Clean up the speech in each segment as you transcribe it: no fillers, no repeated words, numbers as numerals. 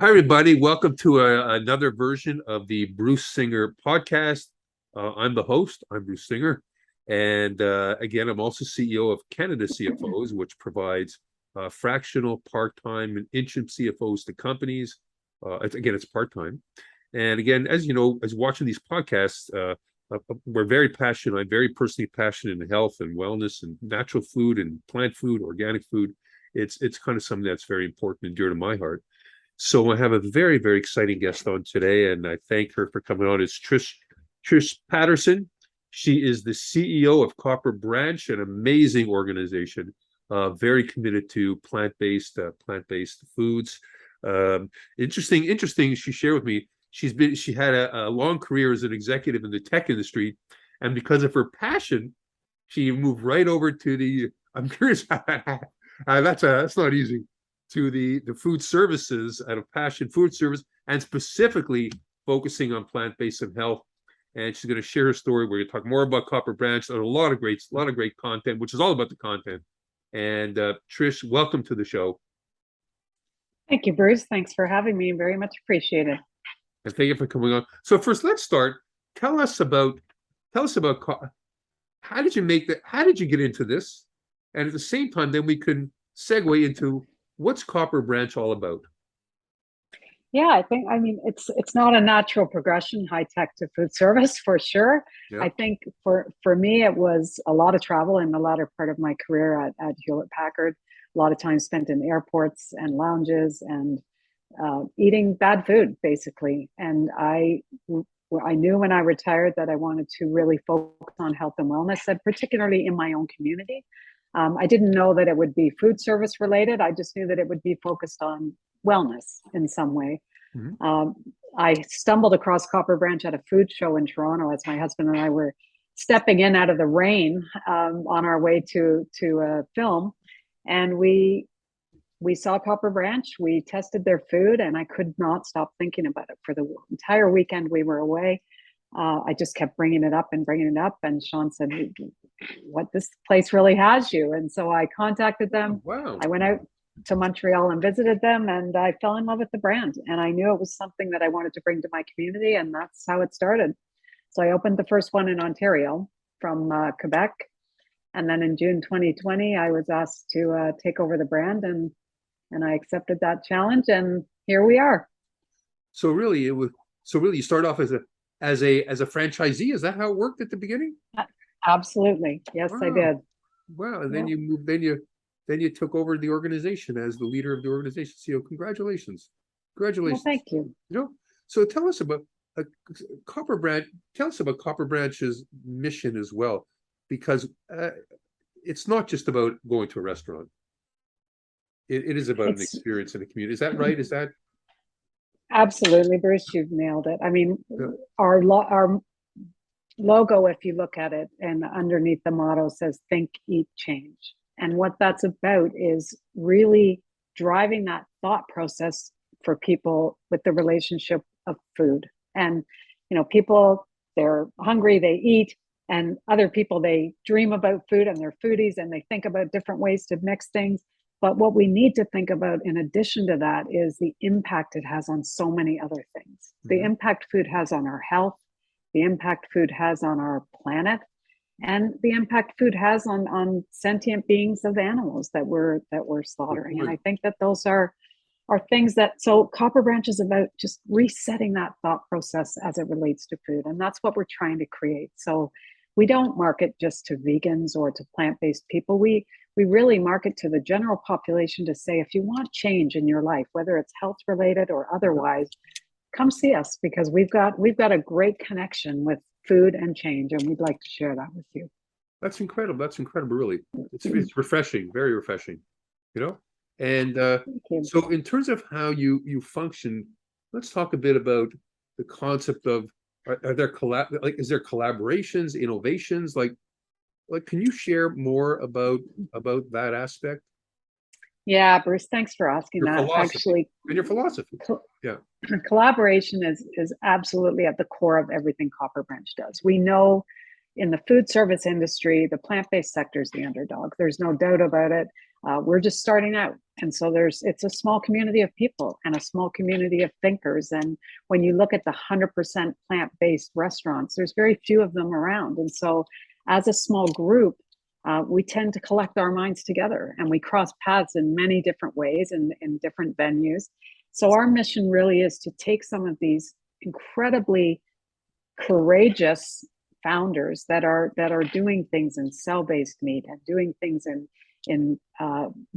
Hi, everybody. Welcome to another version of the Bruce Singer podcast. I'm the host. I'm Bruce Singer. And again, I'm also CEO of Canada CFOs, which provides fractional, part-time, and interim CFOs to companies. It's part-time. And again, as you know, as watching these podcasts, we're very passionate. I'm very personally passionate in health and wellness and natural food and plant food, organic food. It's kind of something that's very important and dear to my heart. So I have a very, very exciting guest on today, and I thank her for coming on. It's Trish Paterson. She is the CEO of Copper Branch, an amazing organization, very committed to plant-based foods. Interesting. She shared with me she had a long career as an executive in the tech industry, and because of her passion, she moved right over to the. I'm curious how that happened. That's not easy to the food services out of passion food service and specifically focusing on plant-based and health. And she's going to share her story. We're going to talk more about Copper Branch and a lot of great content, which is all about the content. And Trish, welcome to the show. Thank you, Bruce. Thanks for having me. Very much appreciated. And thank you for coming on. So first, let's start. Tell us about how did you make that? How did you get into this? And at the same time, then we can segue into what's Copper Branch all about? Yeah, I mean, it's not a natural progression, high tech to food service for sure. Yeah. I think for me, it was a lot of travel in the latter part of my career at Hewlett Packard. A lot of time spent in airports and lounges and eating bad food, basically. And I knew when I retired that I wanted to really focus on health and wellness, and particularly in my own community. I didn't know that it would be food service related. I just knew that it would be focused on wellness in some way. Mm-hmm. I stumbled across Copper Branch at a food show in Toronto as my husband and I were stepping in out of the rain on our way to a film. And we saw Copper Branch, we tested their food, and I could not stop thinking about it for the entire weekend we were away. I just kept bringing it up. And Sean said, what, this place really has you. And so I contacted them. Wow. I went out to Montreal and visited them, and I fell in love with the brand. And I knew it was something that I wanted to bring to my community. And that's how it started. So I opened the first one in Ontario from Quebec. And then in June 2020, I was asked to take over the brand, and I accepted that challenge. And here we are. So really, you start off as a franchisee. Is that how it worked at the beginning? Absolutely. Yes, wow. I did. Wow. And then you moved, then you took over the organization as the leader of the organization. CEO. Congratulations. Well, thank you. So tell us about Copper Branch. Tell us about Copper Branch's mission as well, because it's not just about going to a restaurant. It is about an experience in a community. Is that right? Is that? Absolutely, Bruce, you've nailed it. I mean, our logo, if you look at it, and underneath the motto says think, eat, change. And what that's about is really driving that thought process for people with the relationship of food. And, people, they're hungry, they eat, and other people, they dream about food and they're foodies and they think about different ways to mix things. But what we need to think about in addition to that is the impact it has on so many other things. Mm-hmm. The impact food has on our health, the impact food has on our planet, and the impact food has on sentient beings of animals that we're slaughtering. And I think that those are things that, so Copper Branch is about just resetting that thought process as it relates to food. And that's what we're trying to create. So we don't market just to vegans or to plant-based people. We really market to the general population to say, if you want change in your life, whether it's health related or otherwise, come see us, because we've got a great connection with food and change, and we'd like to share that with you. That's incredible. Really. It's refreshing, very refreshing, And so in terms of how you function, let's talk a bit about the concept of, are there is there collaborations, innovations, like can you share more about that aspect? Yeah, Bruce, thanks for asking that. Actually, and your philosophy. Yeah. Collaboration is absolutely at the core of everything Copper Branch does. We know in the food service industry, the plant-based sector is the underdog. There's no doubt about it. We're just starting out. And so it's a small community of people and a small community of thinkers. And when you look at the 100% plant-based restaurants, there's very few of them around. And so as a small group, we tend to collect our minds together, and we cross paths in many different ways and in different venues. So our mission really is to take some of these incredibly courageous founders that are doing things in cell-based meat and doing things in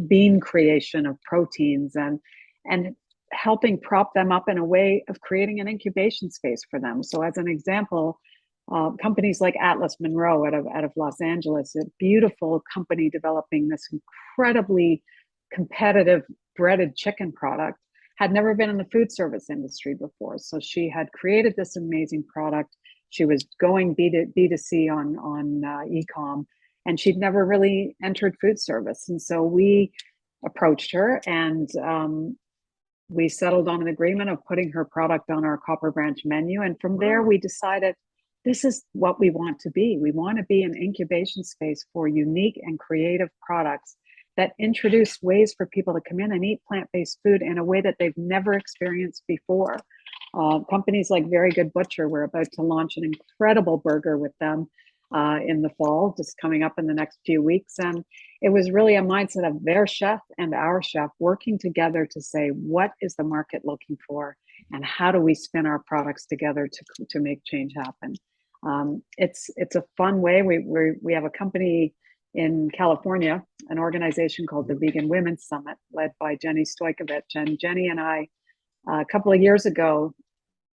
bean creation of proteins and helping prop them up in a way of creating an incubation space for them. So as an example, companies like Atlas Monroe out of Los Angeles, a beautiful company developing this incredibly competitive breaded chicken product, had never been in the food service industry before. So she had created this amazing product. She was going B2C on e-com, and she'd never really entered food service. And so we approached her, and we settled on an agreement of putting her product on our Copper Branch menu. And from there, we decided this is what we want to be. We want to be an incubation space for unique and creative products that introduce ways for people to come in and eat plant-based food in a way that they've never experienced before. Companies like Very Good Butcher, we're about to launch an incredible burger with them in the fall, just coming up in the next few weeks. And it was really a mindset of their chef and our chef working together to say, what is the market looking for? And how do we spin our products together to make change happen? It's a fun way. We have a company in California, an organization called the Vegan Women's Summit, led by Jenny Stojkovic. And Jenny and I, a couple of years ago,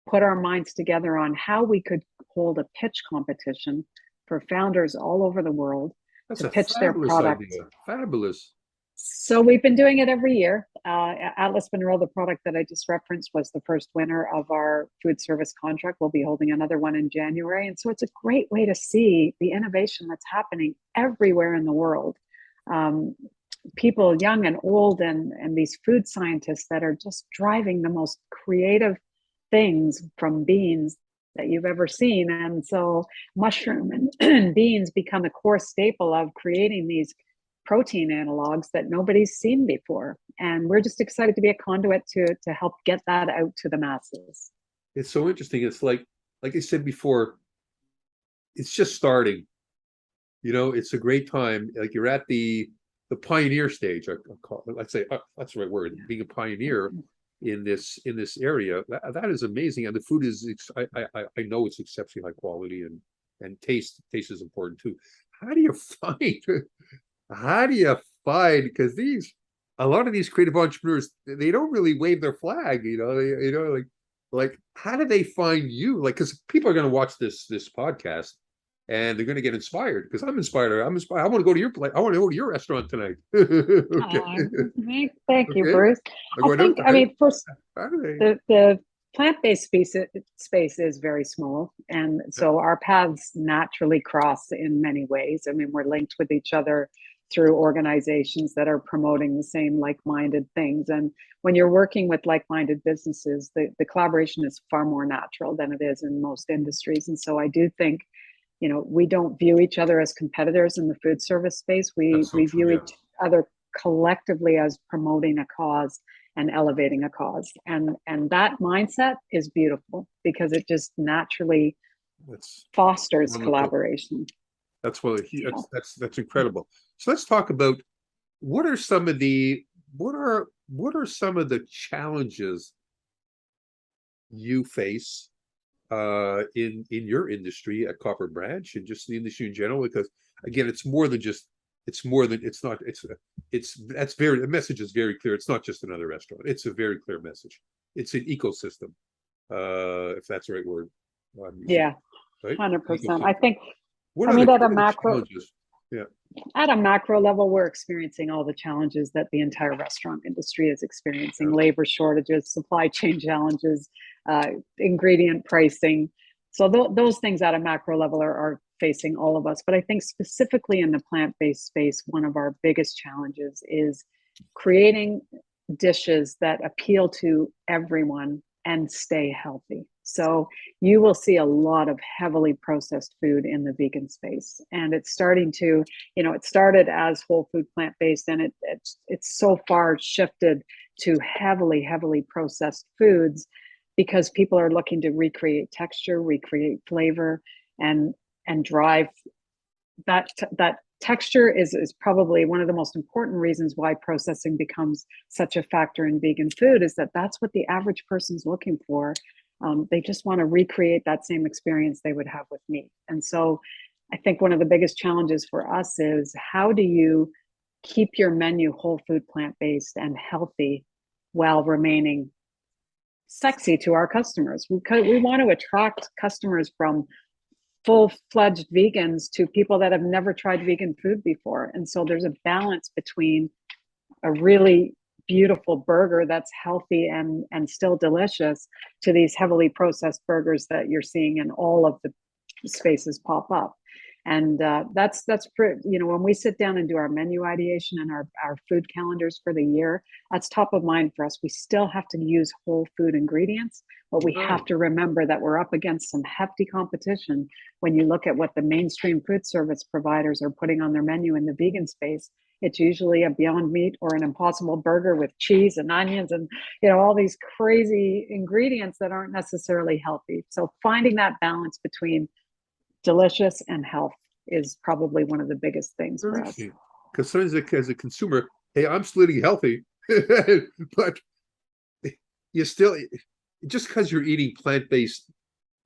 put our minds together on how we could hold a pitch competition for founders all over the world to pitch their product. Idea. Fabulous. So we've been doing it every year. Atlas Monroe, the product that I just referenced, was the first winner of our food service contract. We'll be holding another one in January. And so it's a great way to see the innovation that's happening everywhere in the world. People young and old and these food scientists that are just driving the most creative things from beans that you've ever seen. And so mushroom and beans become a core staple of creating these protein analogs that nobody's seen before. And we're just excited to be a conduit to help get that out to the masses. It's so interesting. It's like I said before, it's just starting. You know, it's a great time. Like you're at the pioneer stage. I call it, let's say that's the right word. Being a pioneer in this area, that is amazing. And the food is, I know it's exceptionally high quality, and taste is important too. How do you find? Because a lot of these creative entrepreneurs, they don't really wave their flag. Like how do they find you? Like, because people are going to watch this podcast, and they're going to get inspired. Because I'm inspired. I want to go to your place. I want to go to your restaurant tonight. Okay. Thank you, Bruce. First, the plant-based space is very small, and so our paths naturally cross in many ways. I mean, we're linked with each other through organizations that are promoting the same like-minded things. And when you're working with like-minded businesses, the collaboration is far more natural than it is in most industries. And so I do think, we don't view each other as competitors in the food service space. We view each other collectively as promoting a cause and elevating a cause. And that mindset is beautiful because it just naturally fosters collaboration. That's incredible. So let's talk about what are some of the challenges you face in your industry at Copper Branch and just the industry in general, because again, the message is very clear. It's not just another restaurant. It's a very clear message. It's an ecosystem, if that's the right word. Yeah, right? 100%. I think, at a macro, at a macro level, we're experiencing all the challenges that the entire restaurant industry is experiencing: labor shortages, supply chain challenges, ingredient pricing. So those things at a macro level are facing all of us. But I think specifically in the plant-based space, one of our biggest challenges is creating dishes that appeal to everyone and stay healthy. So you will see a lot of heavily processed food in the vegan space. And it's starting to, it started as whole food plant-based, and it's so far shifted to heavily processed foods because people are looking to recreate texture, recreate flavor, and drive that texture is probably one of the most important reasons why processing becomes such a factor in vegan food, is that that's what the average person's looking for. They just want to recreate that same experience they would have with meat. And so I think one of the biggest challenges for us is, how do you keep your menu whole food, plant-based, and healthy while remaining sexy to our customers? We want to attract customers from full-fledged vegans to people that have never tried vegan food before. And so there's a balance between a really beautiful burger that's healthy and still delicious, to these heavily processed burgers that you're seeing in all of the spaces pop up. And that's when we sit down and do our menu ideation and our food calendars for the year, that's top of mind for us. We still have to use whole food ingredients, but we have to remember that we're up against some hefty competition when you look at what the mainstream food service providers are putting on their menu in the vegan space. It's usually a Beyond Meat or an Impossible Burger with cheese and onions and all these crazy ingredients that aren't necessarily healthy. So finding that balance between delicious and health is probably one of the biggest things for us. Because sometimes as a consumer, hey, I'm still eating healthy, but you still, just because you're eating plant-based,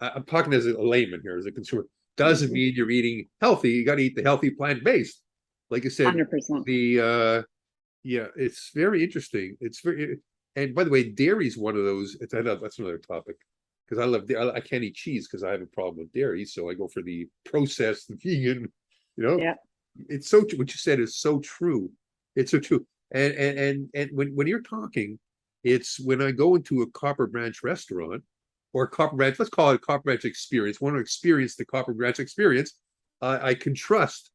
I'm talking as a layman here, as a consumer, doesn't mean you're eating healthy. You got to eat the healthy plant-based. Like I said, 100%. Yeah, it's very interesting. It's very, and by the way, dairy is one of those. That's another topic, because I can't eat cheese because I have a problem with dairy, so I go for the processed vegan. Yeah. It's so, what you said is so true. It's so true. And when you're talking, it's when I go into a Copper Branch restaurant, or Copper Branch, let's call it a Copper Branch experience. Want to experience the Copper Branch experience? I can trust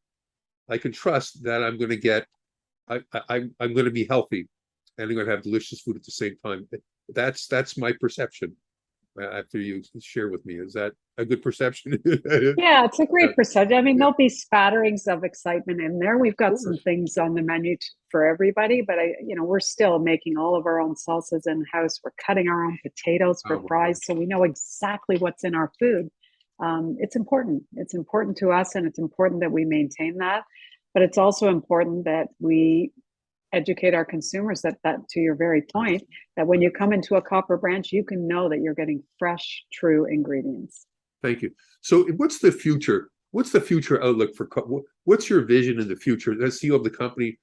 that I'm going to get, I'm going to be healthy, and I'm going to have delicious food at the same time. That's my perception. After you share with me, is that a good perception? Yeah, it's a great percentage. I mean, there'll be spatterings of excitement in there. We've got some things on the menu for everybody, but we're still making all of our own salsas in house. We're cutting our own potatoes for fries, so we know exactly what's in our food. It's important. It's important to us, and it's important that we maintain that. But it's also important that we educate our consumers that to your very point, that when you come into a Copper Branch, you can know that you're getting fresh, true ingredients. Thank you. So what's the future? What's the future outlook for, what's your vision in the future as CEO of the company?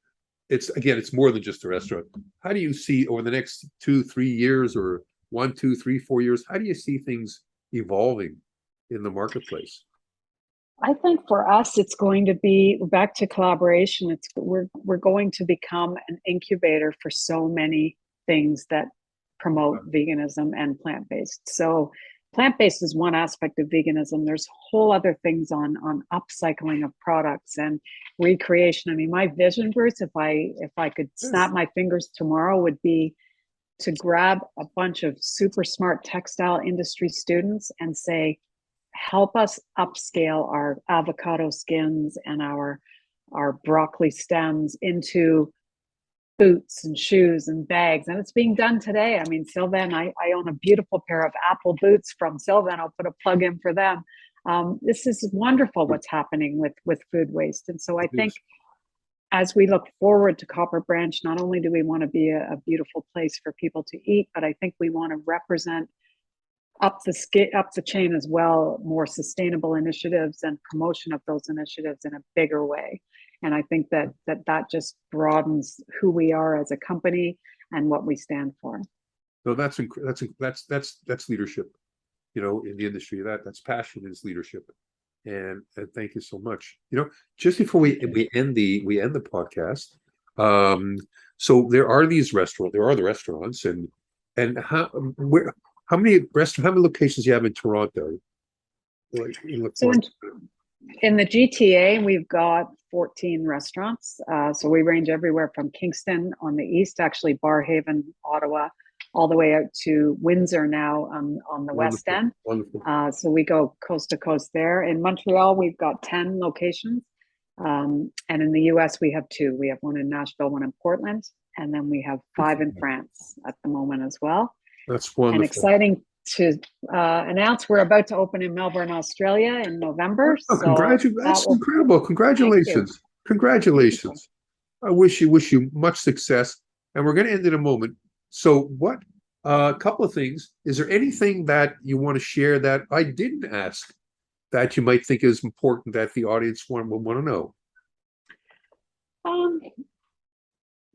It's more than just a restaurant. How do you see over the next 2-3 years, or 1, 2, 3, 4 years, how do you see things evolving in the marketplace? I think for us, it's going to be back to collaboration. We're going to become an incubator for so many things that promote veganism and plant-based. So plant-based is one aspect of veganism. There's whole other things on upcycling of products and recreation. I mean, my vision, Bruce, if I could snap my fingers tomorrow, would be to grab a bunch of super smart textile industry students and say, help us upscale our avocado skins and our broccoli stems into boots and shoes and bags. And it's being done today. I mean, Sylvan, I own a beautiful pair of Apple boots from Sylvan. I'll put a plug in for them. This is wonderful what's happening with food waste. And so I think as we look forward to Copper Branch, not only do we want to be a beautiful place for people to eat, but I think we want to represent up the chain as well, more sustainable initiatives and promotion of those initiatives in a bigger way. And I think that just broadens who we are as a company and what we stand for. So that's leadership, in the industry. That's passion is leadership. And thank you so much. Just before we end the podcast, so there are the restaurants, and how many locations do you have in Toronto? So in the GTA, we've got 14 restaurants. So we range everywhere from Kingston on the east, actually Barhaven, Ottawa, all the way out to Windsor now on the West End. Wonderful. So we go coast to coast there. In Montreal, we've got 10 locations. And in the US, we have 2. We have one in Nashville, one in Portland, and then we have 5 in France at the moment as well. That's wonderful. And exciting to announce we're about to open in Melbourne, Australia in November. Oh, that's incredible. Congratulations. Congratulations. I wish you much success. And we're going to end in a moment. So what, a couple of things. Is there anything that you want to share that I didn't ask that you might think is important that the audience will want to know?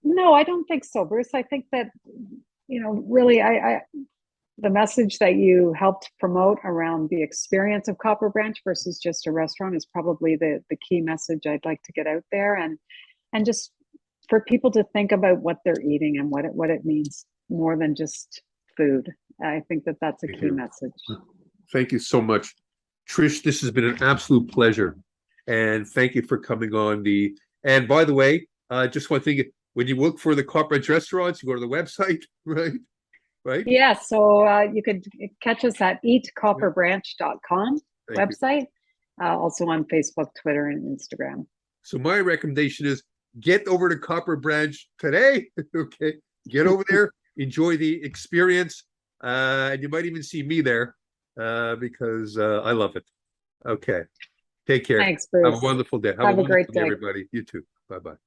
No, I don't think so, Bruce. I think that, really, the message that you helped promote around the experience of Copper Branch versus just a restaurant is probably the key message I'd like to get out there, and just for people to think about what they're eating and what it means more than just food. I think that that's a key message. Thank you so much, Trish. This has been an absolute pleasure, and thank you for coming on the. And by the way, just one thing: when you look for the Copper Branch restaurants, you go to the website, right? Right? Yeah, so you could catch us at eatcopperbranch.com website, also on Facebook, Twitter, and Instagram. So my recommendation is get over to Copper Branch today. Okay, get over there, enjoy the experience, and you might even see me there because I love it. Okay, take care. Thanks, Bruce. Have a wonderful day. Have a great day, everybody. You too. Bye-bye.